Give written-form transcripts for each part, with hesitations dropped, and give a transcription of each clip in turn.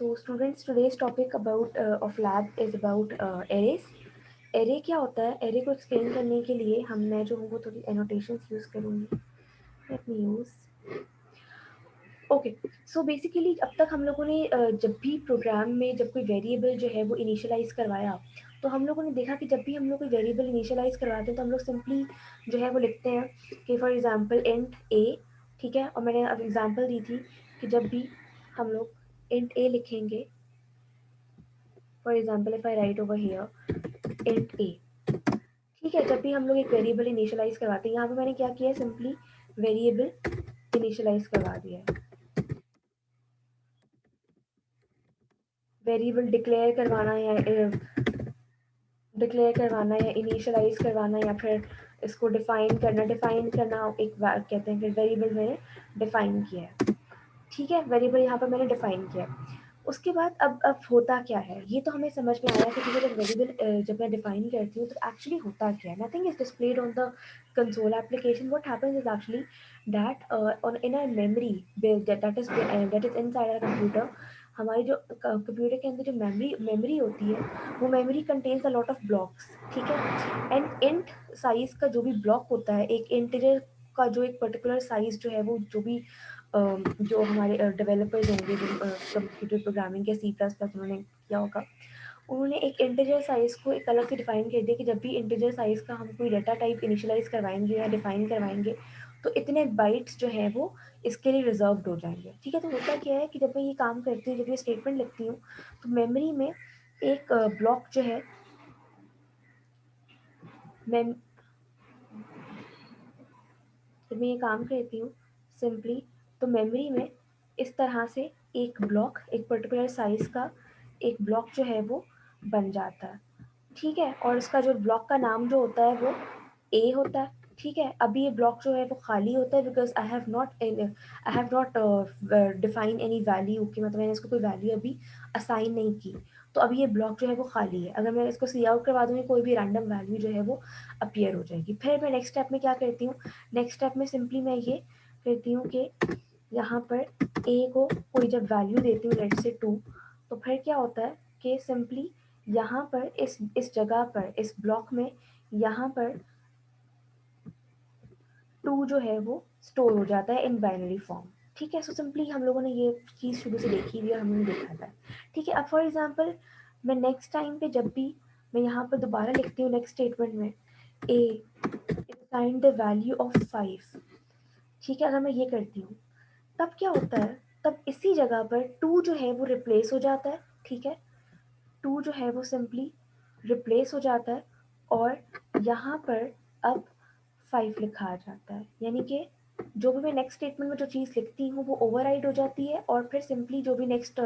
So students, today's topic about of lab is about arrays. Array क्या होता है? Array को explain करने के लिए मैं जो हूँ वो थोड़ी annotations use करूँगी. Let me use. Okay, so basically अब तक हम लोगों ने जब भी प्रोग्राम में जब कोई वेरिएबल जो है वो इनिशियलाइज करवाया, तो हम लोगों ने देखा कि जब भी हम लोग कोई वेरिएबल इनिशियलाइज करवाते हैं तो हम लोग सिंपली जो है वो लिखते हैं कि फॉर एग्जांपल इंट ए, ठीक है. और मैंने अब एग्जांपल दी थी कि जब भी हम लोग इंट ए लिखेंगे, for example if I write over here int a, ठीक है. जब भी हम लोग एक वेरिएबल इनिशियलाइज करवाते हैं, यहाँ पे मैंने क्या किया है, सिंपली वेरिएबल इनिशियलाइज करवा दिया है. वेरिएबल डिक्लेयर करवाना या इनिशियलाइज करवाना या फिर इसको डिफाइन करना एक कहते हैं कि वेरिएबल मैंने डिफाइन किया है, ठीक है. वेरिएबल यहाँ पर मैंने डिफाइन किया है. उसके बाद अब होता क्या है, ये तो हमें समझ में आया कि जब वेरिएबल जब मैं डिफाइन करती हूँ तो एक्चुअली होता क्या है. Nothing is displayed on the console application. What happens is actually that on in a memory that is inside a computer. हमारी जो कंप्यूटर के अंदर जो मेमोरी होती है, वो memory contains a lot of blocks, ठीक है. एंड इंट साइज का जो भी ब्लॉक होता है, एक इंटीजर का जो एक पर्टिकुलर साइज जो है वो जो भी जो हमारे डेवलपर्स होंगे जो कंप्यूटर प्रोग्रामिंग के सी प्लस प्लस उन्होंने किया होगा, उन्होंने एक इंटीजर साइज को एक अलग से डिफाइन कर दिया कि जब भी इंटीजर साइज का हम कोई डाटा टाइप इनिशियलाइज करवाएंगे या डिफाइन करवाएंगे तो इतने बाइट्स जो है वो इसके लिए रिजर्व्ड हो जाएंगे, ठीक है. तो होता क्या है कि जब मैं ये काम करती हूँ, जब ये स्टेटमेंट लिखती हूँ, तो मेमोरी में एक ब्लॉक जो है मैं जब मैं ये काम करती हूँ सिंपली, तो मेमोरी में इस तरह से एक ब्लॉक, एक पर्टिकुलर साइज का एक ब्लॉक जो है वो बन जाता है, ठीक है. और इसका जो ब्लॉक का नाम जो होता है वो ए होता है, ठीक है. अभी ये ब्लॉक जो है वो खाली होता है because I have not define any value, कि मतलब मैंने इसको कोई वैल्यू अभी असाइन नहीं की. तो अभी ये ब्लॉक जो है वो खाली है. अगर मैं इसको सी आउट करवा दूँगी, कोई भी रैंडम वैल्यू जो है वो अपीयर हो जाएगी. फिर मैं नेक्स्ट स्टेप में क्या करती हूँ, नेक्स्ट स्टेप में सिंपली मैं ये करती हूँ कि यहाँ पर ए को कोई जब वैल्यू देती हूँ, लेट्स से 2, तो फिर क्या होता है कि सिंपली यहाँ पर इस जगह पर इस ब्लॉक में यहाँ पर 2 जो है वो स्टोर हो जाता है इन बाइनरी फॉर्म, ठीक है. सो सिंपली हम लोगों ने ये चीज़ शुरू से देखी हुई है, हमने देखा था, ठीक है. अब फॉर एग्जांपल मैं नेक्स्ट टाइम पे जब भी मैं यहाँ पर दोबारा लिखती हूँ नेक्स्ट स्टेटमेंट में ए असाइन द वैल्यू ऑफ 5, ठीक है. अगर मैं ये करती हूँ तब क्या होता है, तब इसी जगह पर 2 जो है वो रिप्लेस हो जाता है, ठीक है. 2 जो है वो सिंपली रिप्लेस हो जाता है और यहाँ पर अब 5 लिखा आ जाता है. यानी कि जो भी मैं नेक्स्ट स्टेटमेंट में जो चीज़ लिखती हूँ वो ओवरराइड हो जाती है और फिर सिंपली जो भी नेक्स्ट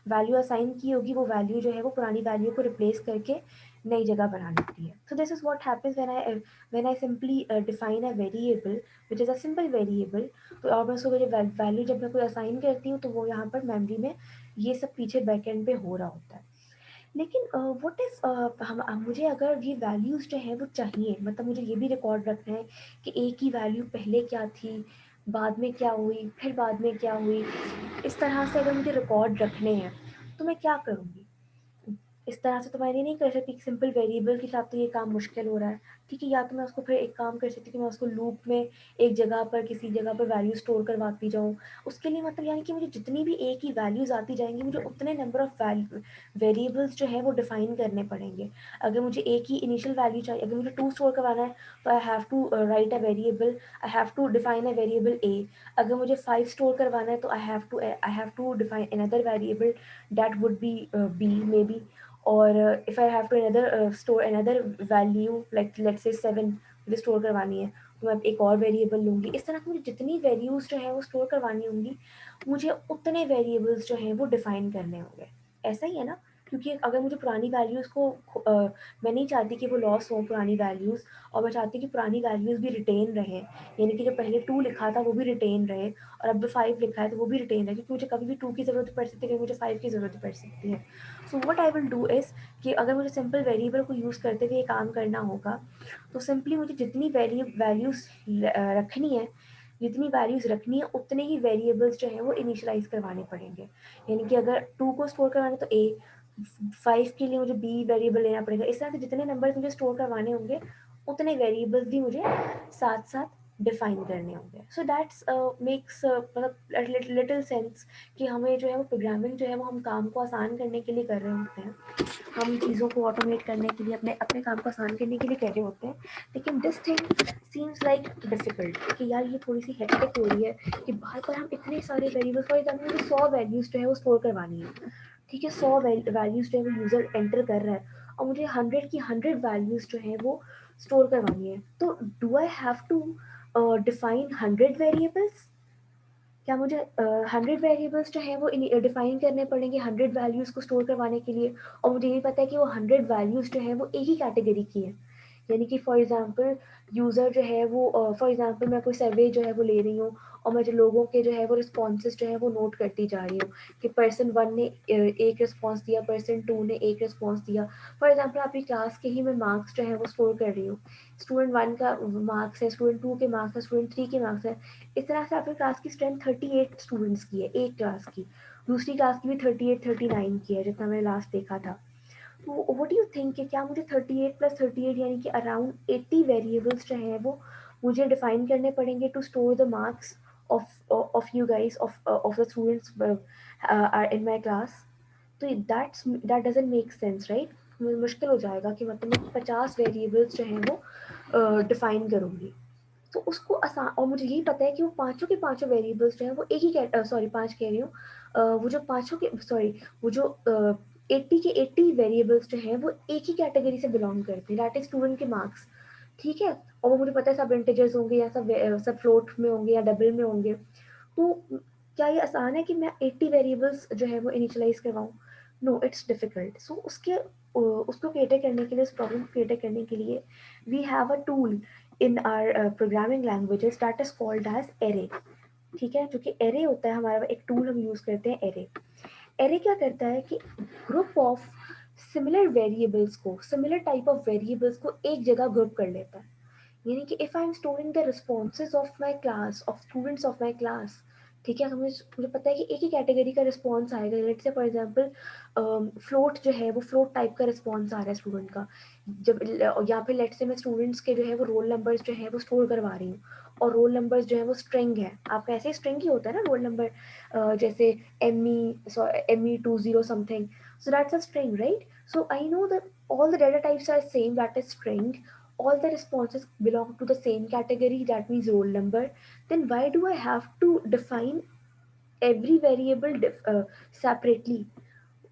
वैल्यू असाइन की होगी वो वैल्यू जो है वो पुरानी वैल्यू को रिप्लेस करके नई जगह बना देती है. सो this is what happens when I simply define a variable which is a simple variable. तो और मैं उसको वैल्यू जब मैं कोई असाइन करती हूँ तो वो यहाँ पर मेमोरी में ये सब पीछे बैकएंड पे हो रहा होता है. लेकिन व्हाट इफ हम मुझे अगर ये वैल्यूज़ जो हैं वो चाहिए, मतलब मुझे ये भी रिकॉर्ड रखना है कि ए की वैल्यू पहले क्या थी, बाद में क्या हुई, फिर बाद में क्या हुई, इस तरह से अगर मुझे रिकॉर्ड रखने हैं तो मैं क्या करूँगी. इस तरह से तो मैं ये नहीं कर सकती कि सिंपल वेरिएबल के साथ तो ये काम मुश्किल हो रहा है, ठीक है. या तो मैं उसको फिर एक काम कर सकती हूँ कि मैं उसको लूप में एक जगह पर किसी जगह पर वैल्यू स्टोर करवाती जाऊँ. उसके लिए मतलब यानी कि मुझे जितनी भी ए की वैल्यूज़ आती जाएंगी, मुझे उतने नंबर ऑफ वेरिएबल्स जो है वो डिफाइन करने पड़ेंगे. अगर मुझे ए की इनिशियल वैल्यू चाहिए, अगर मुझे 2 स्टोर करवाना है तो I have to write a variable, I have to define a variable A. अगर मुझे 5 स्टोर करवाना है तो I have to define another variable that would be B B बी. और if I have to another store another value like let's say 7 मुझे store करवानी है, तो मैं एक और वेरिएबल लूँगी. इस तरह की मुझे जितनी वैल्यूज़ जो है वो स्टोर करवानी होंगी, मुझे उतने वेरिएबल्स जो हैं वो डिफाइन करने होंगे. ऐसा ही है ना, क्योंकि अगर मुझे पुरानी वैल्यूज़ को मैं नहीं चाहती कि वो लॉस हो पुरानी वैल्यूज़, और मैं चाहती कि पुरानी वैल्यूज़ भी रिटेन रहें. यानी कि जो पहले 2 लिखा था वो भी रिटेन रहे और अब जो 5 लिखा है तो वो भी रिटेन रहे, क्योंकि मुझे कभी भी 2 की ज़रूरत पड़ सकती है, कभी मुझे 5 की ज़रूरत पड़ सकती है. So what I will do is कि अगर मुझे सिंपल वेरिएबल को यूज़ करते हुए ये काम करना होगा, तो सिंपली मुझे जितनी वैल्यूज़ रखनी है, जितनी वैल्यूज रखनी है उतने ही वेरिएबल्स जो है वो इनिशियलाइज करवाने पड़ेंगे। यानी कि अगर 2 को स्टोर करवाना तो ए, 5 के लिए मुझे बी वेरिएबल लेना पड़ेगा। इस तरह से जितने नंबर मुझे स्टोर करवाने होंगे उतने वेरिएबल्स भी मुझे साथ साथ डिफाइन करने होंगे। सो दैट्स मेक्स मतलब लिटिल सेंस कि हमें जो है वो प्रोग्रामिंग जो है वो हम काम को आसान करने के लिए कर रहे होते हैं, हम चीज़ों को ऑटोमेट करने के लिए, अपने अपने काम को आसान करने के लिए कर रहे होते हैं। लेकिन this thing seems like difficult कि यार ये थोड़ी सी हेक्टिक हो रही है कि बार बार हम इतने सारे वेरिएबल, फॉर एग्जाम्पल मुझे 100 वैल्यूज जो है वो स्टोर करवानी है। ठीक है, 100 वैल्यूज जो है वो यूज़र एंटर कर रहा है और मुझे 100 की 100 वैल्यूज जो है वो स्टोर करवानी है। तो do I have to define 100 variables? क्या मुझे 100 वेरिएबल्स जो है वो डिफाइन करने पड़ेंगे 100 वैल्यूज़ को स्टोर करवाने के लिए? और मुझे ये पता है कि वो 100 वैल्यूज़ जो है वो एक ही कैटेगरी की है। यानी कि फॉर एग्जांपल यूज़र जो है वो फॉर एग्जांपल मैं कोई सर्वे जो है वो ले रही हूँ और मैं जो लोगों के जो है वो रिस्पॉन्सेज जो है वो नोट करती जा रही हूँ कि पर्सन 1 ने एक रिस्पॉन्स दिया, पर्सन 2 ने एक रिस्पॉन्स दिया। फॉर एग्जांपल आपकी क्लास के ही मैं मार्क्स जो है वो स्टोर कर रही हूँ। स्टूडेंट 1 का मार्क्स है, स्टूडेंट 2 के मार्क्स है, स्टूडेंट 3 के मार्क्स है। इस तरह से आपकी क्लास की स्ट्रेंथ 38 स्टूडेंट्स की है एक क्लास की, दूसरी क्लास की भी 38 39 की है जितना मैंने लास्ट देखा था। तो व्हाट डू यू थिंक कि क्या मुझे 38 प्लस 38 यानी कि अराउंड 80 वेरिएबल्स जो हैं वो मुझे डिफाइन करने पड़ेंगे to store the marks of you guys of the students are in my class? तो that doesn't make sense, right? मुश्किल हो जाएगा कि मतलब मैं 50 वेरिएबल्स जो हैं वो डिफाइन करूँगी। तो उसको आसान, और मुझे यही पता है कि वो पांचों के पांचों वेरिएबल्स जो है वो एक ही सॉरी 5 कह रही हूँ, वो जो पांचों के सॉरी वो जो 80 के 80 वेरिएबल्स जो हैं वो एक ही कैटेगरी से बिलोंग करते हैं, दैट इज स्टूडेंट के मार्क्स। ठीक है, और वो मुझे पता है सब इंटीजर्स होंगे या सब फ्लोट में होंगे या डबल में होंगे। तो क्या ये आसान है कि मैं 80 वेरिएबल्स जो है वो इनिशियलाइज करवाऊँ? No, it's difficult. सो उसको कैटर करने के लिए, उस प्रॉब्लम को कैटर करने के लिए we have a tool in R programming languages that is called as array. ठीक है, जो कि एरे होता है हमारा एक टूल हम यूज करते हैं एरे। एरे क्या करता है कि ग्रुप ऑफ सिमिलर वेरिएबल्स को, सिमिलर टाइप ऑफ वेरिएबल्स को एक जगह ग्रुप कर लेता है। यानी कि if I am storing the responses of my class, of students of my class, ठीक है, मुझे पता है कि एक ही कैटेगरी का रिस्पॉन्स आएगा। लेट से फॉर एग्जाम्पल फ्लोट जो है वो फ्लोट टाइप का रिस्पॉन्स आ रहा है स्टूडेंट का। जब यहाँ पे लेट से मैं स्टूडेंट्स के जो है वो रोल नंबर्स जो है वो स्टोर करवा रही हूँ और रोल नंबर्स जो है वो स्ट्रिंग है। आपका ऐसे स्ट्रिंग ही होता है ना रोल नंबर, जैसे ME20 something, so that's a string, right? So I know that all the data types are same, that is string, all the responses belong to the same category, that means roll number. Then why do I have to define every variable separately?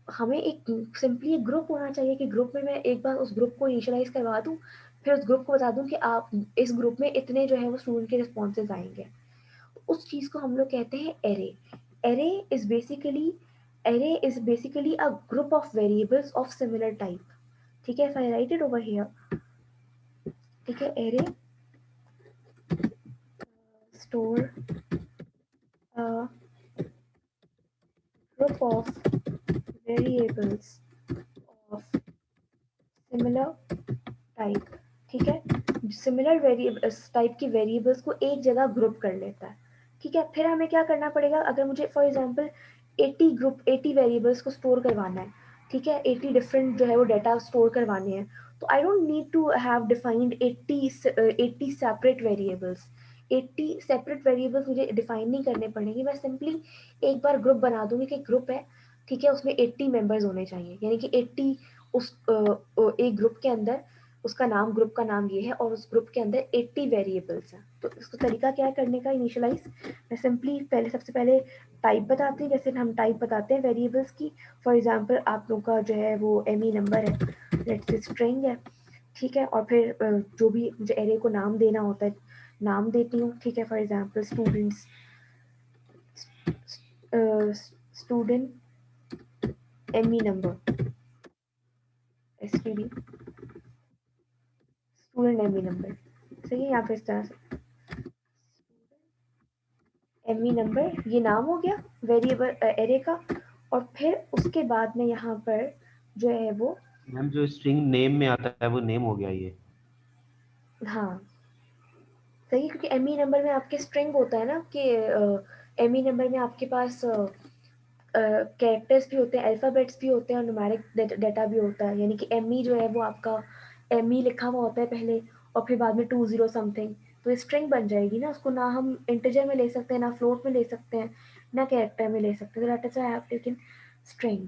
हमें एक simply एक group होना चाहिए कि group में मैं एक बार उस ग्रुप को इनिशियलाइज करवा दूं, फिर उस ग्रुप को बता दूं कि आप इस ग्रुप में इतने जो है वो स्टूडेंट के रिस्पॉन्सेज आएंगे। उस चीज को हम लोग कहते हैं array. Array is basically array is basically a group of variables of similar type. ठीक है, if I right it over here, ठीक है, array store a group of variables of similar type। ठीक है, सिमिलर वेरिएबल्स टाइप की variables को एक जगह ग्रुप कर लेता है। ठीक है, फिर हमें क्या करना पड़ेगा? अगर मुझे फॉर एग्जांपल 80 वेरिएबल्स को स्टोर करवाना है, ठीक है, 80 डिफरेंट जो है वो डाटा स्टोर करवाने हैं, तो I don't need to have defined 80 separate variables. 80 separate variables मुझे डिफाइन नहीं करने पड़ेंगे, मैं सिंपली एक बार ग्रुप बना दूंगी कि ग्रुप है, ठीक है, उसमें 80 मेंबर्स होने चाहिए। यानी कि 80 उस एक ग्रुप के अंदर, उसका नाम, ग्रुप का नाम ये है और उस ग्रुप के अंदर 80 वेरिएबल्स हैं। तो इसका तरीका क्या है करने का इनिशियलाइज? मैं सिंपली पहले सबसे पहले टाइप बताती हूँ, जैसे हम टाइप बताते हैं वेरिएबल्स की। फॉर एग्जांपल आप लोग का जो है वो ME नंबर है, लेट्स से स्ट्रिंग है। ठीक है, और फिर जो भी मुझे एरे को नाम देना होता है नाम देती हूँ। ठीक है, for example students, student ME number, STD, student ME number, सही है। यहाँ पे इस तरह से ME नंबर ये नाम हो गया वेरिएबल एरे का। और फिर उसके बाद में यहाँ पर जो है वो, मैम जो स्ट्रिंग नेम में आता है वो नेम हो गया ये। हाँ, सही है, क्योंकि एमई नंबर में आपके स्ट्रिंग होता है ना कि एमई नंबर में आपके पास कैरेक्टर्स भी होते हैं, अल्फ़ाबेट्स भी होते हैं और न्यूमेरिक डाटा भी होता है, यानी कि एमई जो है वो आपका एमई लिखा हुआ होता है पहले और फिर बाद में 20 समथिंग, तो ये स्ट्रिंग बन जाएगी ना, उसको ना हम इंटीजर में ले सकते हैं, ना फ्लोट में ले सकते हैं, ना कैरेक्टर में ले सकते हैं, तो that is I have taken string.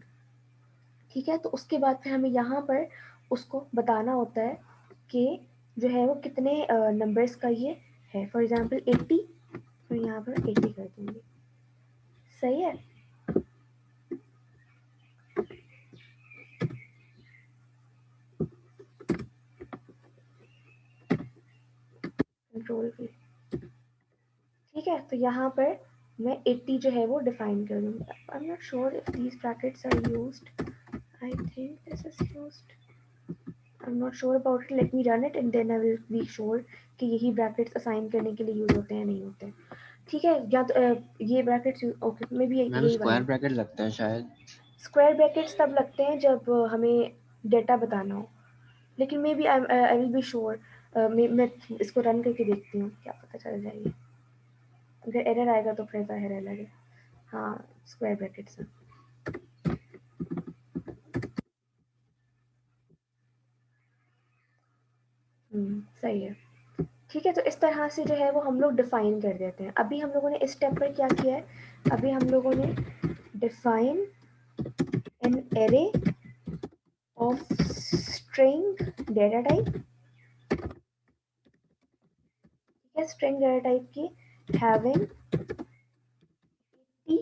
ठीक है, तो उसके बाद फिर हमें यहाँ पर उसको बताना होता है कि जो है वो कितने नंबर्स का ये है। फॉर एग्जाम्पल 80, तो यहाँ पर 80 कर दूँगी। सही है। कंट्रोल भी। ठीक है, तो यहाँ पर मैं 80 जो है वो डिफाइन कर दूँगी। I am not sure if these brackets are used, I think this is used, I am not sure about it, let me run it and then I will be sure कि यही brackets assign करने के लिए use होते हैं नहीं होते। ठीक है, या तो ये brackets okay may be ma'am यही वाले स्क्वायर ब्रैकेट लगता है शायद। स्क्वायर ब्रैकेट्स तब लगते हैं जब हमें डेटा बताना हो, लेकिन maybe I will be sure. मैं इसको रन करके देखती हूँ, क्या पता चल जाएगी। अगर एरर आएगा तो फिर ज़ाहिर है लगे। हाँ, स्क्वायर ब्रैकेट्स हैं। सही है। ठीक है, तो इस तरह से जो है वो हम लोग डिफाइन कर देते हैं। अभी हम लोगों ने इस स्टेप पर क्या किया है, अभी हम लोगों ने define an array of string data type. ठीक है, स्ट्रिंग डेटा टाइप की हैविंग 80,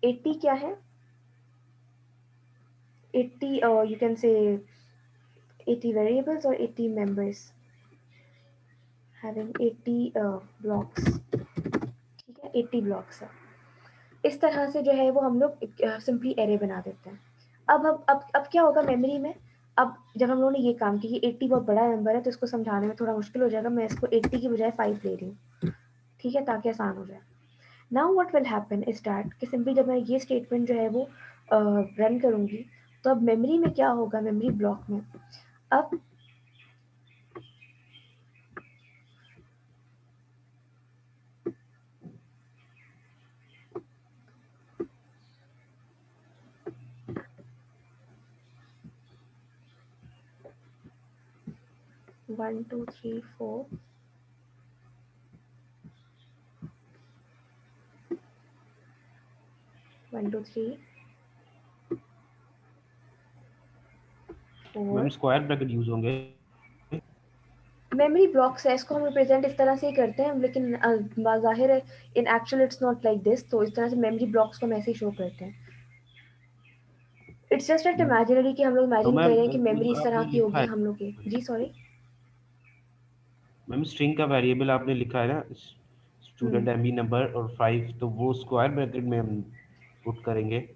80 क्या है, 80 you can say 80 variables or 80 members having 80 blocks। ठीक है, 80 blocks है। इस तरह से जो है वो हम लोग सिंपली एरे बना देते हैं। अब क्या होगा मेमोरी में, अब जब हम लोगों ने ये काम किया कि 80 बहुत बड़ा नंबर है तो इसको समझाने में थोड़ा मुश्किल हो जाएगा, मैं इसको 80 की बजाय 5 ले रही हूँ। ठीक है, ताकि आसान हो जाए। Now what will happen is that कि सिंपली जब मैं ये स्टेटमेंट जो है वो रन करूँगी, तो अब मेमोरी में क्या होगा, मेमोरी ब्लॉक में अब 1 2 3 4 1 2 3 मैम 4 स्क्वायर ब्रैकेट यूज होंगे। मेमोरी ब्लॉक्स है, इसको हम रिप्रेजेंट इस तरह से ही करते हैं, लेकिन जाहिर है इन actual it's not like this, तो इस तरह से मेमोरी ब्लॉक्स को हम ऐसे ही शो करते हैं। इट्स जस्ट एट इमेजिनरी कि हम लोग तो इमेजिन कर मैम रहे हैं कि मेमोरी जो इस तरह आपने की लिखा होगी है, हम लोग की। जी सॉरी। मैम स्ट्रिंग का वेरिएबल आपने लिखा है ना, स्टूडेंट हम्म, एमबी नंबर और 5, तो वो स्क्वायर ब्रैकेट में हम पुट करेंगे।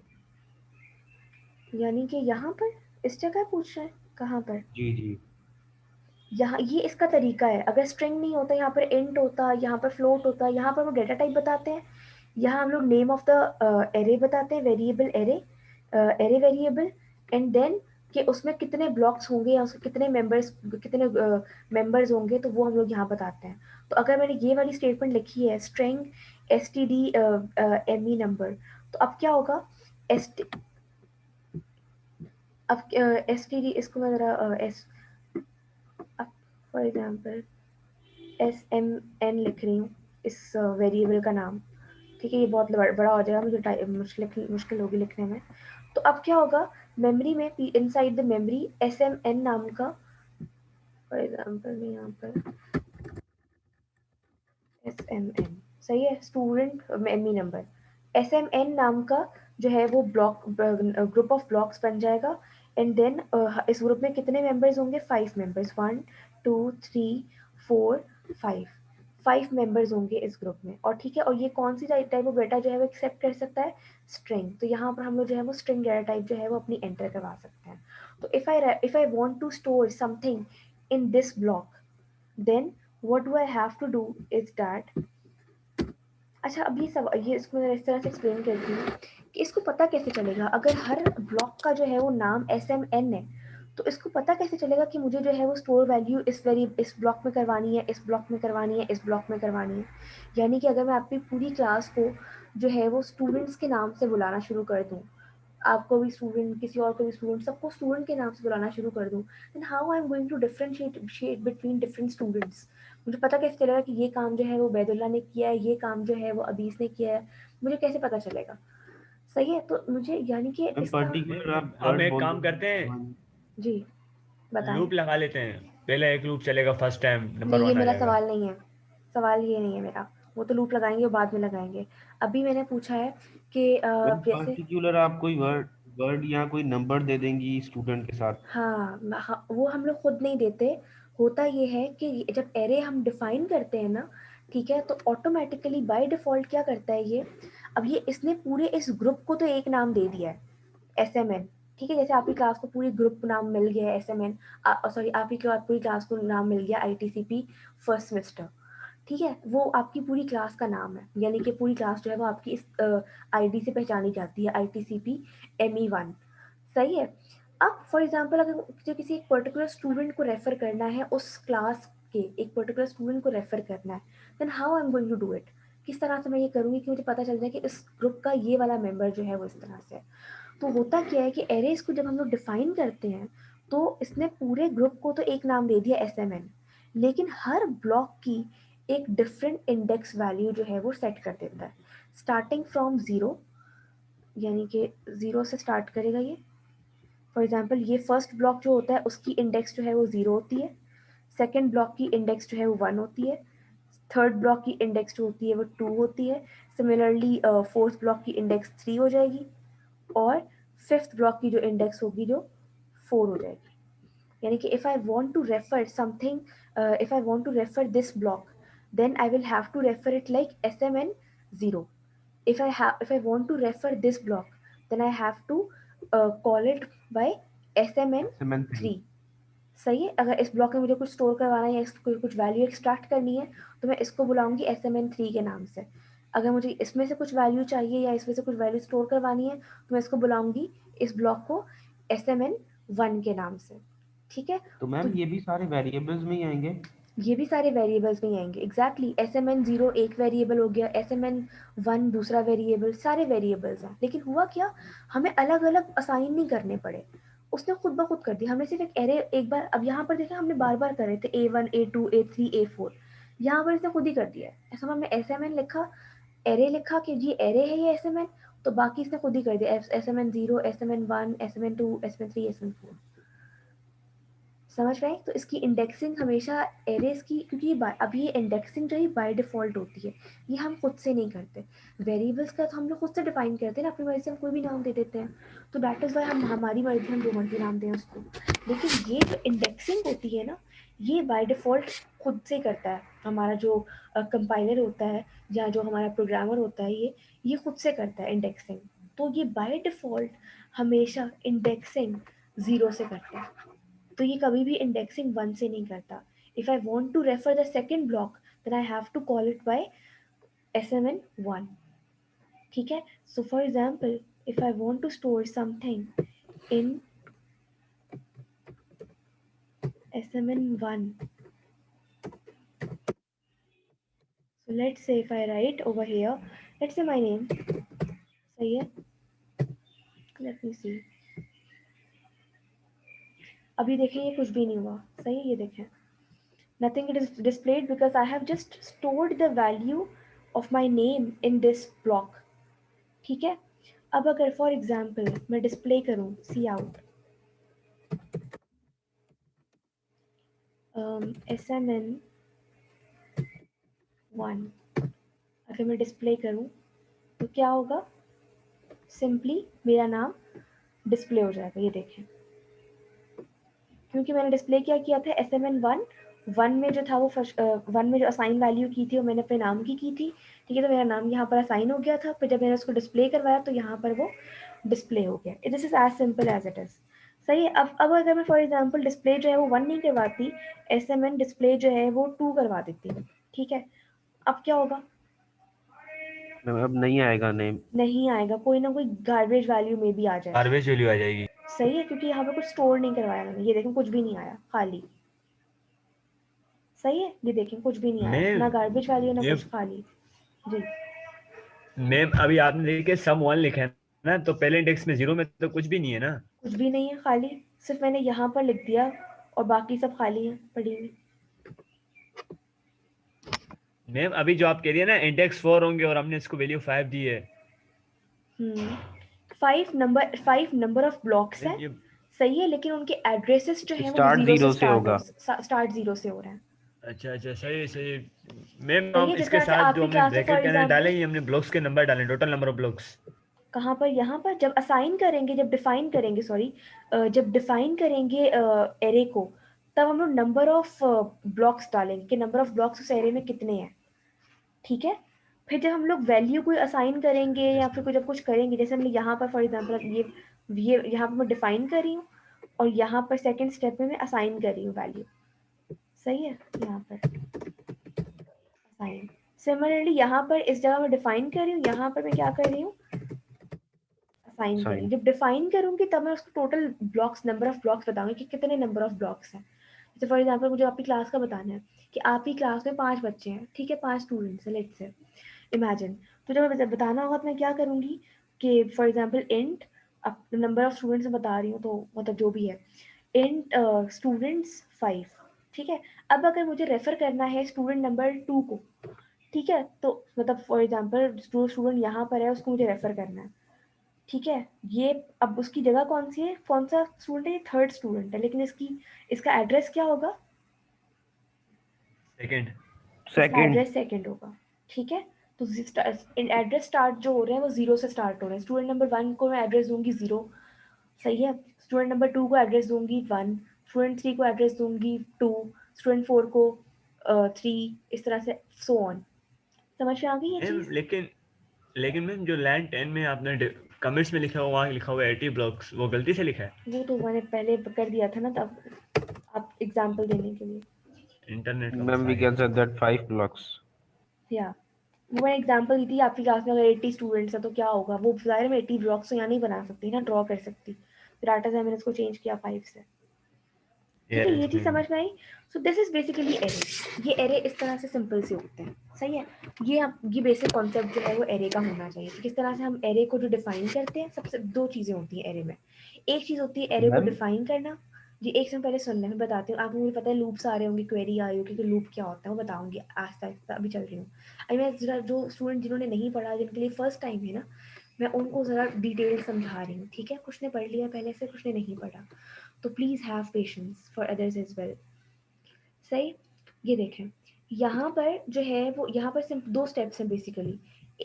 यानी कि यहाँ पर इस जगह पूछ रहे हैं कहाँ पर, जी जी। यहाँ ये इसका तरीका है। अगर स्ट्रिंग नहीं होता, यहाँ पर इंट होता, यहाँ पर फ्लोट होता, यहाँ पर वो डेटा टाइप बताते हैं, यहाँ हम लोग नेम ऑफ द एरे बताते हैं, variable array, array variable, and then कि उसमें कितने ब्लॉक्स होंगे या उसके कितने मेंबर्स होंगे, तो वो हम लोग यहाँ बताते हैं। तो अगर मैंने ये वाली स्टेटमेंट लिखी है string S T D M E number, तो अब क्या होगा, एस अब एस टी डी, इसको मैं ज़रा एस, अब for example S M N लिख रही हूँ इस वेरिएबल का नाम। ठीक है, ये बहुत बड़ा हो जाएगा, मुझे मुश्किल होगी लिखने में। तो अब क्या होगा, मेमोरी में inside the memory S M N नाम का, फॉर एग्जाम्पल मैं यहाँ पर एस एम एन, सही है, student M E number, S M N नाम का जो है वो ब्लॉक ग्रुप ऑफ ब्लॉक्स बन जाएगा। एंड देन इस ग्रुप में कितने मेंबर्स होंगे, 5 मेंबर्स, 1 2 3 4 5, 5 मेंबर्स होंगे इस ग्रुप में। और ठीक है, और ये कौन सी टाइप ऑफ डेटा जो है वो एक्सेप्ट कर सकता है, स्ट्रिंग। तो यहाँ पर हम लोग जो है वो स्ट्रिंग डेटा टाइप जो है वो अपनी एंटर करवा सकते हैं। तो if I want to store something in this block, then what do I have to do is that, अच्छा अब ये इसको मैं इस तरह से एक्सप्लेन करती हूँ कि इसको पता कैसे चलेगा अगर हर ब्लॉक का जो है वो नाम एस एम एन है, तो इसको पता कैसे चलेगा कि मुझे जो है वो स्टोर वैल्यू इस ब्लॉक में करवानी है, इस ब्लॉक में करवानी है, इस ब्लॉक में करवानी है। यानी कि अगर मैं अपनी पूरी क्लास को जो है वो स्टूडेंट्स के नाम से बुलाना शुरू कर दूँ, आपको भी स्टूडेंट, किसी और को भी स्टूडेंट, सबको स्टूडेंट के नाम से बुलाना शुरू कर दूँ, then how I am going to differentiate between different students? मुझे पता कैसे चलेगा कि ये काम जो है वो बैदुल्ला ने किया है, ये काम जो है वो अबीस ने किया है? मुझे कैसे पता चलेगा? सही है, तो मुझे यानी कि मैम इसका पर्टिकुलर आप हम वर्ड एक बोल काम दो। करते हैं, हाँ, जी बताएं। लूप लगा लेते हैं। पहले एक लूप चलेगा, फर्स्ट टाइम नंबर नहीं, ये 1 आ मेरा जाएगा। सवाल नहीं है, सवाल ये नहीं है मेरा। वो तो लूप लगाएंगे और बाद में लगाएंगे। अभी मैंने पूछा है कि मैम जैसे पर्टिकुलर आप कोई वर्ड वर्ड या कोई नंबर दे देंगी स्टूडेंट के साथ। हाँ, हाँ, वो हम लोग खुद नहीं देते। होता ये है कि जब एरे हम डिफाइन करते हैं ना, ठीक है, तो ऑटोमेटिकली बाय डिफॉल्ट क्या करता है ये, अब ये इसने पूरे इस ग्रुप को तो एक नाम दे दिया है, एसएमएन। ठीक है, जैसे आपकी क्लास को पूरी ग्रुप नाम मिल गया है एसएमएन, सॉरी आपकी पूरी क्लास को नाम मिल गया आईटीसीपी फर्स्ट सेमेस्टर। ठीक है, वो आपकी पूरी क्लास का नाम है, यानी कि पूरी क्लास जो है वो आपकी इस आईडी से पहचानी जाती है, आईटीसीपी ME1। सही है। अब फॉर एग्जांपल अगर मुझे किसी एक पर्टिकुलर स्टूडेंट को रेफर करना है, उस क्लास के एक पर्टिकुलर स्टूडेंट को रेफर करना है, then how I am going to do it? किस तरह से मैं ये करूँगी कि मुझे पता चल जाए कि इस ग्रुप का ये वाला मेंबर जो है वो इस तरह से है? तो होता क्या है कि एरेज को जब हम लोग डिफाइन करते हैं, तो इसने पूरे ग्रुप को तो एक नाम दे दिया एसएमएन, लेकिन हर ब्लॉक की एक डिफरेंट इंडेक्स वैल्यू जो है वो सेट कर देता है, स्टार्टिंग फ्रॉम ज़ीरो, यानी कि ज़ीरो से स्टार्ट करेगा ये। फॉर एग्जांपल ये फर्स्ट ब्लॉक जो होता है उसकी इंडेक्स जो है वो ज़ीरो होती है, सेकेंड ब्लॉक की इंडेक्स जो है वो वन होती है, थर्ड ब्लॉक की इंडेक्स जो होती है वो टू होती है, सिमिलरली फोर्थ ब्लॉक की इंडेक्स थ्री हो जाएगी, और फिफ्थ ब्लॉक की जो इंडेक्स होगी जो फोर हो जाएगी। यानी कि if I want to refer something, if I want to refer this block, then I will have to refer it like SMN 0. If I want to refer this block, then I have to call it by SMN SMN 3। 3। सही है, अगर इस block में मुझे कुछ store करवाना है या कुछ वैल्यू एक्सट्रैक्ट करनी है, तो मैं इसको बुलाऊंगी SMN 3 के नाम से। अगर मुझे इसमें से कुछ वैल्यू चाहिए या इसमें से कुछ वैल्यू स्टोर करवानी है, तो मैं इसको बुलाऊंगी इस ब्लॉक को SMN 1 के नाम से। ठीक है, तो तो मैम ये भी सारे वेरिएबल्स में ही आएंगे। ये भी सारे वेरिएबल्स में ही आएंगे। एग्जैक्टली, SMN 0 एक वेरिएबल हो गया, SMN 1 दूसरा वेरिएबल, सारे वेरिएबल्स हैं। लेकिन हुआ क्या, हमें अलग अलग असाइन नहीं करने पड़े, उसने खुद ब खुद कर दिया। हमने सिर्फ एक एरे एक बार, अब यहाँ पर देखा हमने बार बार कर रहे थे A1 A2 A3 A4, यहाँ पर इसने खुद ही कर दिया है। ऐसा हमने SMN लिखा, एरे लिखा कि जी एरे है ये SMN, तो बाकी इसने खुद ही कर दिया, SMN 0 SMN 1 SMN 2 SMN 3 SMN 4। समझ रहे हैं? तो इसकी इंडेक्सिंग हमेशा एरेज की, क्योंकि अब ये इंडेक्सिंग जो है बाय डिफॉल्ट होती है, ये हम खुद से नहीं करते। वेरिएबल्स का तो हम लोग खुद से डिफाइन करते हैं ना, अपनी मर्जी से हम कोई भी नाम दे देते हैं, तो दैट इज़ वाई हम हमारी मर्जी हम जो मर्जी नाम दें उसको। लेकिन ये जो इंडेक्सिंग होती है ना, ये बाय डिफॉल्ट खुद से करता है हमारा जो कंपाइलर होता है या जो हमारा प्रोग्रामर होता है, ये खुद से करता है इंडेक्सिंग। तो ये बाय डिफॉल्ट हमेशा इंडेक्सिंग ज़ीरो से करता है, तो ये कभी भी इंडेक्सिंग 1 से नहीं करता। If I want to refer the second block, then I have to call it by SMN 1। ठीक है, so for example if I want to store something in SMN 1, so let's say if I write over here, let's say my name, सही है, let me सी, अभी देखें ये कुछ भी नहीं हुआ, सही है, ये देखें nothing is displayed because I have just stored the value of my name in this block। ठीक है, अब अगर फॉर एग्जाम्पल मैं डिस्प्ले करूँ सी आउट SMN 1, अगर मैं डिस्प्ले करूँ तो क्या होगा, सिंपली मेरा नाम डिस्प्ले हो जाएगा, ये देखें, क्योंकि मैंने डिस्प्ले क्या किया था SMN 1, वन में जो था वो फर्स्ट वन में जो असाइन वैल्यू की थी वो मैंने अपने नाम की थी। ठीक है, तो मेरा नाम यहाँ पर असाइन हो गया था, फिर जब मैंने उसको डिस्प्ले करवाया तो यहाँ पर वो डिस्प्ले हो गया। This is as simple as it is. सही है, अब अगर मैं फॉर एग्जांपल डिस्प्ले जो है वो 1 नहीं करवाती, SMN डिस्प्ले जो है वो 2 करवा देती हूँ, ठीक है, अब क्या होगा, मैम अब नहीं आएगा नेम। नहीं आएगा, कोई ना कोई गार्बेज वैल्यू में भी आ जाएगा। गार्बेज वैल्यू आ जाएगी। सही है, क्योंकि यहाँ पे कुछ स्टोर नहीं करवाया मैंने। ये देखें कुछ भी नहीं आया, खाली। सही है, ये देखें कुछ भी नहीं आया, मैम ना गार्बेज वैल्यू ना ये कुछ, खाली। जी मैम अभी आपने देखिए सम 1 लिखा है ना, तो पहले इंडेक्स में 0 में तो कुछ भी नहीं है ना। कुछ भी नहीं है, खाली। सिर्फ मैंने यहाँ पर लिख दिया और बाकी सब खाली है पड़ी हुई। मैम अभी जो आप कह रही है ना इंडेक्स 4 होंगे और हमने इसको वैल्यू 5 दी है। 5 नंबर ऑफ ब्लॉक्स मैम है। ये सही है, लेकिन उनके एड्रेसेस जो है वो स्टार्ट जीरो से 0 से स्टार्ट हो होगा। स्टार्ट जीरो से हो रहे हैं। अच्छा अच्छा सही सही। मैम सही हम है, जिस इसके तरह से साथ जो आपकी हमने क्लास में फॉर ब्रैकेट के अंदर एग्जांपल, डाले ही हमने ब्लॉक्स के नंबर डाले, टोटल नंबर ऑफ ब्लॉक्स। कहाँ पर, यहाँ पर जब असाइन करेंगे, जब डिफाइन करेंगे, सॉरी, जब डिफाइन करेंगे एरे को, तब हम लोग नंबर ऑफ ब्लॉक्स डालेंगे कि नंबर ऑफ ब्लॉक्स उस एरे में कितने हैं। ठीक है, फिर जब हम लोग वैल्यू कोई असाइन करेंगे या फिर कोई जब कुछ करेंगे, जैसे हमने यहाँ पर फॉर एग्जांपल ये यहाँ पर मैं डिफाइन कर रही हूँ और यहाँ पर सेकंड स्टेप में मैं असाइन कर रही हूँ वैल्यू। सही है, यहाँ पर असाइन। सिमिलरली यहाँ पर इस जगह मैं डिफाइन कर रही हूँ, यहाँ पर मैं क्या कर रही हूँ, असाइन कर रही हूँ। साइन। जब डिफाइन करूंगी तब मैं उसको total blocks, number of blocks बताऊंगी कि कितने नंबर ऑफ ब्लॉक्स हैं। जैसे फॉर एग्जांपल मुझे आपकी क्लास का बताना है कि आपकी क्लास में 5 बच्चे हैं, ठीक है, 5 स्टूडेंट्स हैं, लेट्स से, इमेजिन। तो जब मैं बताना होगा तो मैं क्या करूंगी कि फॉर एग्जांपल इंट, अब नंबर ऑफ स्टूडेंट्स मैं बता रही हूँ तो मतलब जो भी है, इंट स्टूडेंट्स 5। ठीक है, अब अगर मुझे रेफर करना है स्टूडेंट नंबर 2 को, ठीक है, तो मतलब फॉर एग्जांपल जो स्टूडेंट यहाँ पर है उसको मुझे रेफर करना है। ठीक है, ये अब उसकी जगह कौन सी है, कौन सा स्टूडेंट है, ये थर्ड स्टूडेंट है, लेकिन इसका एड्रेस क्या होगा, सेकंड। इसका सेकंड। एड्रेस सेकंड होगा। ठीक है, तो एड्रेस स्टार्ट जो हो रहे हैं वो जीरो से स्टार्ट हो रहे हैं। स्टूडेंट नंबर 1 को मैं एड्रेस दूंगी 0। सही है, स्टूडेंट नंबर 2 को एड्रेस दूंगी 1, स्टूडेंट 3 को एड्रेस दूंगी 2, स्टूडेंट 4 को 3, इस तरह से सो ऑन। समझ में आ गई ये मैम चीज़? लेकिन मैम जो लाइन 10 में आपने कमेंट्स में लिखा हुआ, वहाँ लिखा हुआ है 80 ब्लॉक्स, वो गलती से लिखा है वो तो मैंने पहले कर दिया था ना, तब आप एग्जाम्पल देने के लिए। इंटरनेट का मैम वी मसाइल। Can say that 5 blocks. या वो मैंने एग्जाम्पल दी थी, आपकी क्लास में अगर 80 स्टूडेंट्स है तो क्या होगा, वो जाहिर में 80 ब्लॉक्स तो यहाँ नहीं बना सकती ना, ड्रॉ कर सकती। फिर आटा से मैंने इसको चेंज किया 5 से। ठीक है, ये यस चीज़ मैम। समझ में आई? So this is basically array. ये एरे इस तरह से सिंपल से होते हैं। सही है, ये बेसिक कॉन्सेप्ट जो है वो एरे का होना चाहिए कि किस तरह से हम एरे को जो डिफाइन करते हैं। सबसे 2 चीज़ें होती हैं एरे में। एक चीज़ होती है एरे को मैम डिफाइन करना। जी, एक सेकंड पहले सुन लें, मैं बताती हूँ आपको। मुझे पता है लूप्स आ रहे होंगे, क्वेरी आ रही होगी कि लूप क्या होता है, वो बताऊंगी आस्ता आस्ता, अभी चल रही हूँ। अभी मैं जरा जो स्टूडेंट जिन्होंने नहीं पढ़ा, जिनके लिए फर्स्ट टाइम है ना, मैं उनको ज़रा डिटेल समझा रही हूँ। ठीक है, कुछ ने पढ़ लिया पहले से, कुछ ने नहीं पढ़ा, तो please have patience for others as well. सही, ये देखें, यहाँ पर जो है वो, यहाँ पर सिर्फ 2 स्टेप्स हैं बेसिकली,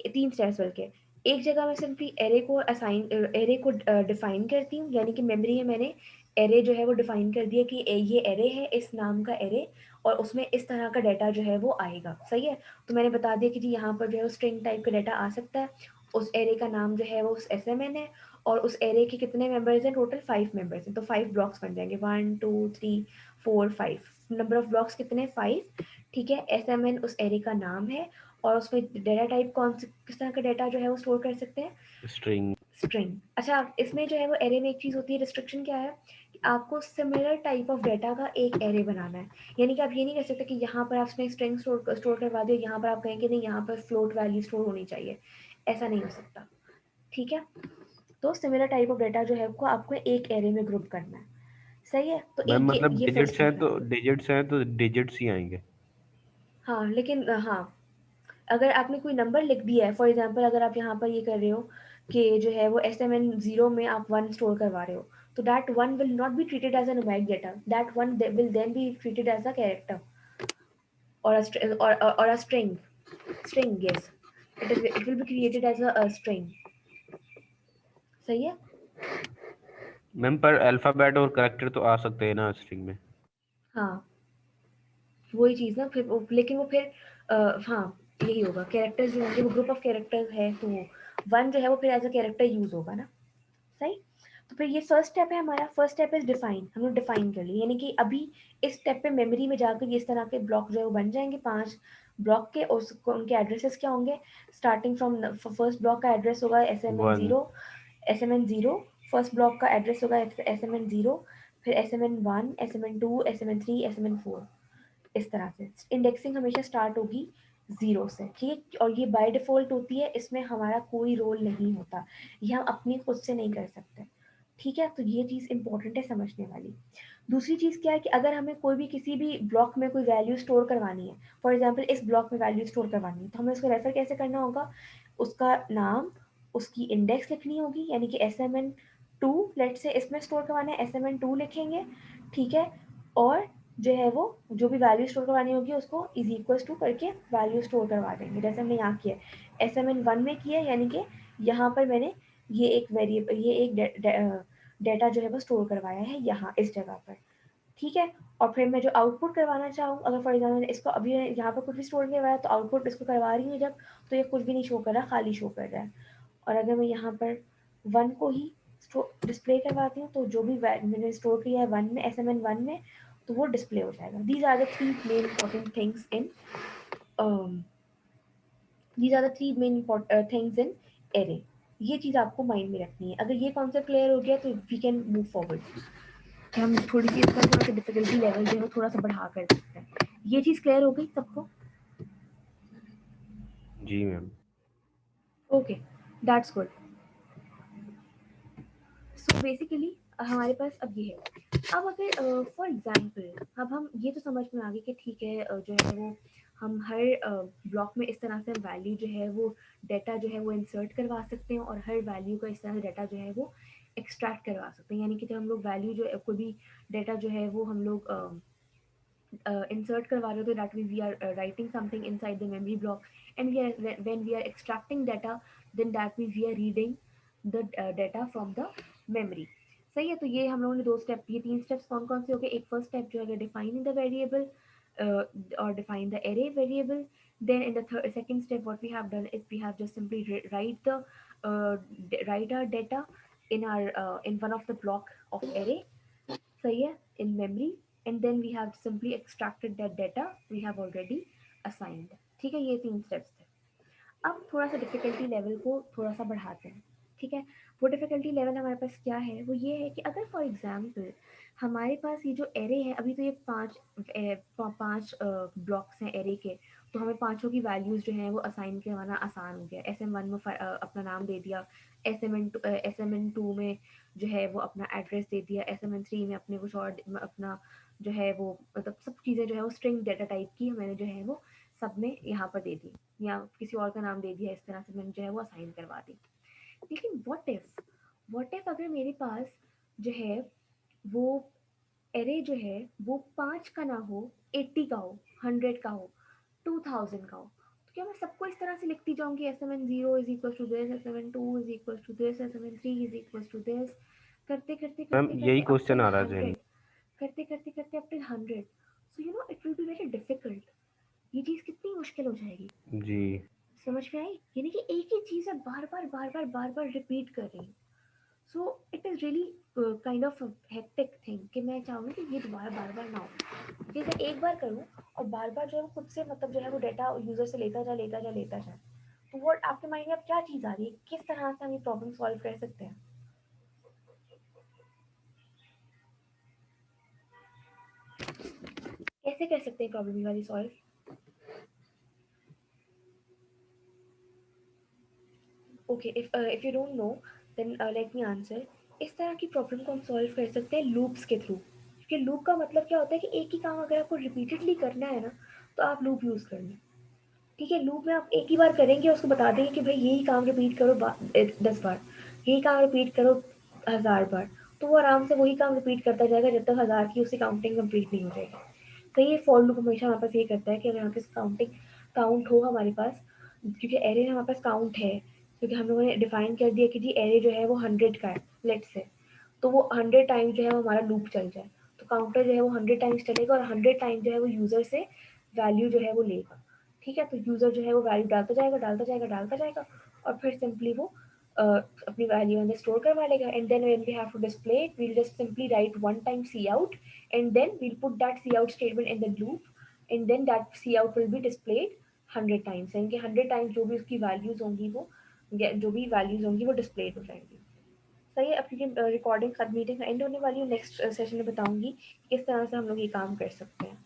3 स्टेप्स बल्कि। एक जगह मैं सिंपली एरे को एरे को डिफाइन करती हूँ, यानी कि मेमोरी में मैंने एरे जो है वो डिफाइन कर दिया कि ये एरे है, इस नाम का एरे, और उसमें इस तरह का डाटा जो है वो आएगा। सही है, तो मैंने बता दिया कि जी यहाँ पर जो है वो स्ट्रिंग टाइप का डाटा आ सकता है। उस एरे का नाम जो है वो SMN है, और उस एरे के कितने मेंबर्स हैं, टोटल 5 मेंबर्स हैं, तो 5 ब्लॉक्स बन जाएंगे, 1 2 3 4 5। नंबर ऑफ ब्लॉक्स कितने, 5। ठीक है, SMN उस एरे का नाम है, और उसमें डेटा टाइप कौन से, किस तरह का डाटा जो है वो स्टोर कर सकते हैं, स्ट्रिंग। स्ट्रिंग। अच्छा, इसमें जो है वो एरे में एक चीज़ होती है, रिस्ट्रिक्शन क्या है कि आपको सिमिलर टाइप ऑफ डाटा का एक एरे बनाना है। यानी कि आप ये नहीं कर सकते कि यहाँ पर आपने स्ट्रिंग स्टोर करवा दिया, यहाँ पर आप कहेंगे नहीं यहाँ पर फ्लोट वैल्यू स्टोर होनी चाहिए, ऐसा नहीं हो सकता। ठीक है, तो सिमिलर टाइप ऑफ डाटा जो है आपको आपको एक एरे में ग्रुप करना है। सही है, तो मैम एक मतलब ये फर्स्ट चीज़ है। डिजिट्स ही आएंगे। हाँ, लेकिन हाँ, अगर आपने कोई नंबर लिख दिया है, फॉर एग्जांपल अगर आप यहाँ पर ये कर रहे हो कि जो है वो SMN 0 में आप 1 स्टोर करवा रहे हो, तो that 1 will not be treated as a numeric data, that 1 will then be treated as a character or a string, yes, it will be created as a string. सही है, मैम पर alphabet और character तो आ सकते हैं ना string में। हाँ, वही चीज़ ना, फिर लेकिन वो फिर हाँ, यही होगा, कैरेक्टर्स जो होंगे वो ग्रुप ऑफ कैरेक्टर्स है, तो 1 जो है वो फिर एज अ कैरेक्टर यूज होगा ना। सही, तो फिर ये फर्स्ट स्टेप है हमारा। फर्स्ट स्टेप इज डिफाइन, हमने डिफाइन कर लिया, यानी कि अभी इस स्टेप पे मेमोरी में जाकर ये इस तरह के ब्लॉक जो है वो बन जाएंगे 5 ब्लॉक के, और उनके एड्रेसेस क्या होंगे, स्टार्टिंग फ्रॉम फर्स्ट ब्लॉक का एड्रेस होगा SMN 1। 0, SMN 0 फर्स्ट ब्लॉक का एड्रेस होगा SMN0, फिर SMN1, SMN2, SMN3, SMN4, इस तरह से इंडेक्सिंग हमेशा स्टार्ट होगी 0 से, ठीक है। और ये बाय डिफॉल्ट होती है, इसमें हमारा कोई रोल नहीं होता, ये हम अपनी खुद से नहीं कर सकते, ठीक है। तो ये चीज़ इंपॉर्टेंट है समझने वाली। दूसरी चीज़ क्या है कि अगर हमें कोई भी किसी भी ब्लॉक में कोई वैल्यू स्टोर करवानी है, फॉर एग्जांपल इस ब्लॉक में वैल्यू स्टोर करवानी है, तो हमें उसको रेफर कैसे करना होगा, उसका नाम, उसकी इंडेक्स लिखनी होगी, यानी कि SMN2 लेट से इसमें स्टोर करवाना है, SMN2 लिखेंगे, ठीक है। और जो है वो जो भी वैल्यू स्टोर करवानी होगी उसको इज इक्वल्स टू करके वैल्यू स्टोर करवा देंगे, जैसे हमने यहाँ किया SMN1 में किया, यानी कि यहाँ पर मैंने ये एक वेरिएबल, ये एक डेटा जो है वो स्टोर करवाया है यहाँ इस जगह पर, ठीक है। और फिर मैं जो आउटपुट करवाना चाहूँ, अगर फॉर एग्जाम्पल इसको अभी यहाँ पर कुछ भी स्टोर नहीं करवाया, तो आउटपुट इसको करवा रही हूँ जब, तो ये कुछ भी नहीं शो कर रहा, खाली शो कर रहा है। और अगर मैं यहाँ पर 1 को ही डिस्प्ले करवाती हूँ, तो जो भी मैंने स्टोर किया है 1 में, SMN1 में, तो वो डिस्प्ले हो जाएगा। These are the three main important things in these are the three main things in array। ये चीज़ आपको माइंड में रखनी है। अगर ये कॉन्सेप्ट क्लियर हो गया तो वी कैन मूव फॉरवर्ड, कि हम थोड़ी सी इसका थोड़ा सा डिफिकल्टी लेवल जो है थोड़ा सा बढ़ा कर सकते हैं। ये चीज़ क्लियर हो गई सबको? जी ma'am. Okay, that's good. So basically हमारे पास अब ये है। अब अगर फॉर एग्जांपल अब हम ये तो समझ में आ गए कि ठीक है, जो है वो हम हर ब्लॉक में इस तरह से वैल्यू जो है वो डाटा जो है वो इंसर्ट करवा सकते हैं, और हर वैल्यू का इस तरह से डाटा जो है वो एक्सट्रैक्ट करवा सकते हैं। यानी कि जब हम लोग वैल्यू जो कोई भी डाटा जो है वो हम लोग insert करवा रहे हो, तो that means we are writing something inside the memory block, and when we are extracting data, then that means we are reading the data from the memory। सही है। तो ये हम लोगों ने दो स्टेप, ये तीन स्टेप्स कौन कौन से हो गए? एक फर्स्ट स्टेप जो है defining the variable or define the array variable, then in the second step what we have done is we have just simply write our data in our in one of the block of array, सही है, in memory, and then we have simply extracted that data we have already assigned। ठीक है, ये तीन steps थे। अब थोड़ा सा डिफिकल्टी लेवल को थोड़ा सा बढ़ाते हैं, ठीक है। वो डिफिकल्टी लेवल हमारे पास क्या है, वो ये है कि अगर फॉर एग्जांपल हमारे पास ये जो एरे है, अभी तो ये पांच ब्लॉक्स हैं एरे के, तो हमें पांचों की वैल्यूज जो हैं वो असाइन करवाना आसान हो गया। SM1 में अपना नाम दे दिया, SMN2 में जो है वो अपना एड्रेस दे दिया, SMN3 में अपने कुछ और अपना जो है वो मतलब सब चीज़ें जो है वो स्ट्रिंग डाटा टाइप की मैंने जो है वो सब में यहाँ पर दे दी, या किसी और का नाम दे दिया, इस तरह से मैंने जो है वो असाइन करवा दी। लेकिन व्हाट इफ अगर मेरे पास जो है वो एरे जो है वो 5 का ना हो, 80 का हो, 100 का हो, 2000 का हो, तो क्या मैं सबको इस तरह से लिखती जाऊंगी SMN0 is equal to this, SMN2 is equal to this, SMN3 is equal to this, करते करते मैम करते यही करते अप क्वेश्चन टिल आ रहा है जहन 100, करते करते करते up till 100, so you know it will be very difficult. ये चीज़ कितनी मुश्किल हो जाएगी, में। जी समझ में आई? यानी कि एक ही चीज़ है बार बार रिपीट कर रही हूँ। So it is really kind of hectic thing कि मैं चाहूँगी कि ये दोबारा बार बार ना हो, कि मैं एक बार करूँ और बार बार जो है वो खुद से मतलब जो है वो डाटा यूज़र से लेता जाए। तो वो आपके माइंड में अब क्या चीज़ आ रही है, किस तरह से हम ये प्रॉब्लम सॉल्व कर सकते हैं? कैसे कर सकते हैं प्रॉब्लम वाली solve? Okay, if you don't know then let me answer. इस तरह की प्रॉब्लम को हम सॉल्व कर सकते हैं लूप्स के थ्रू, क्योंकि लूप का मतलब क्या होता है कि एक ही काम अगर आपको रिपीटेडली करना है ना, तो आप लूप यूज़ कर लें, ठीक है। लूप में आप एक ही बार करेंगे, उसको बता देंगे कि भाई यही काम रिपीट करो 10 बार, यही काम रिपीट करो 1000 बार, तो वो आराम से वही काम रिपीट करता जाएगा जब तक 1000 की उसकी काउंटिंग कंप्लीट नहीं हो जाएगी। तो ये फॉर लूप हमेशा हमारे पास ये करता है कि अगर हमारे पास काउंटिंग काउंट हो हमारे पास, क्योंकि एरे में हमारे पास काउंट है, क्योंकि हम लोगों ने डिफाइन कर दिया कि जी एरे जो है वो 100 का है लेट से, तो वो 100 टाइम्स जो है वो हमारा लूप चल जाए, तो काउंटर जो है वो 100 टाइम्स चलेगा, और 100 टाइम जो है वो यूज़र से वैल्यू जो है वो लेगा, ठीक है। तो यूज़र जो है वो वैल्यू डालता जाएगा, और फिर सिंपली वो अपनी वैल्यू अंदर स्टोर करवा लेगा, and then when we have to display it we will just simply write one time cout, and then we will put that cout statement in the loop, and then that cout will be displayed 100 times, यानी कि 100 times जो भी उसकी values होंगी वो जो भी values होंगी वो डिस्प्लेड हो जाएंगी। सही है। अब क्योंकि रिकॉर्डिंग मीटिंग एंड होने वाली है, नेक्स्ट सेशन में बताऊंगी कि किस तरह से हम लोग ये काम कर सकते हैं।